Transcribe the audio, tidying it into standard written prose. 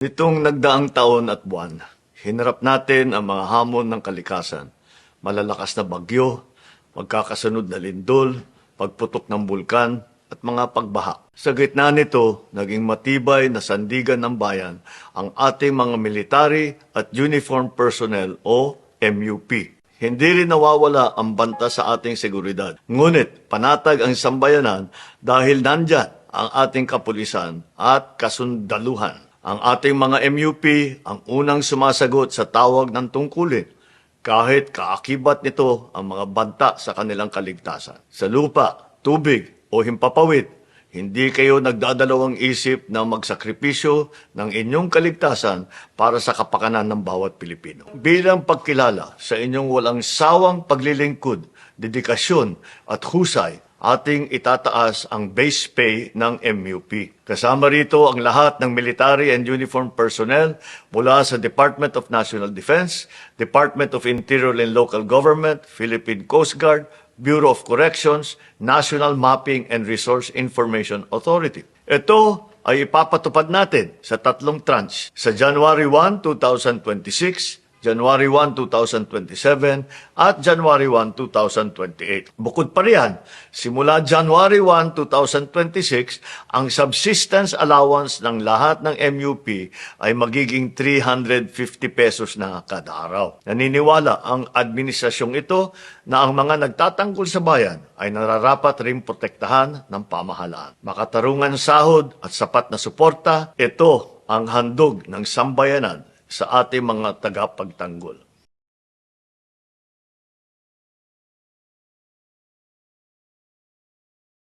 Nitong nagdaang taon at buwan, hinarap natin ang mga hamon ng kalikasan. Malalakas na bagyo, magkakasunod na lindol, pagputok ng bulkan, at mga pagbaha. Sa gitna nito, naging matibay na sandigan ng bayan ang ating mga military at uniformed personnel o MUP. Hindi rin nawawala ang banta sa ating seguridad. Ngunit panatag ang sambayanan dahil nandyan ang ating kapulisan at kasundaluhan. Ang ating mga MUP ang unang sumasagot sa tawag ng tungkulin kahit kaakibat nito ang mga banta sa kanilang kaligtasan. Sa lupa, tubig o himpapawid, hindi kayo nagdadalawang isip na magsakripisyo ng inyong kaligtasan para sa kapakanan ng bawat Pilipino. Bilang pagkilala sa inyong walang sawang paglilingkod, dedikasyon at husay, ating itataas ang base pay ng MUP. Kasama rito ang lahat ng military and uniformed personnel mula sa Department of National Defense, Department of Interior and Local Government, Philippine Coast Guard, Bureau of Corrections, National Mapping and Resource Information Authority. Ito ay ipapatupad natin sa tatlong tranche sa January 1, 2026, January 1, 2027 at January 1, 2028. Bukod pa riyan, simula January 1, 2026, ang subsistence allowance ng lahat ng MUP ay magiging 350 pesos na kada araw. Naniniwala ang administrasyong ito na ang mga nagtatanggol sa bayan ay nararapat ring protektahan ng pamahalaan. Makatarungan sahod at sapat na suporta, ito ang handog ng sambayanan sa ating mga tagapagtanggol.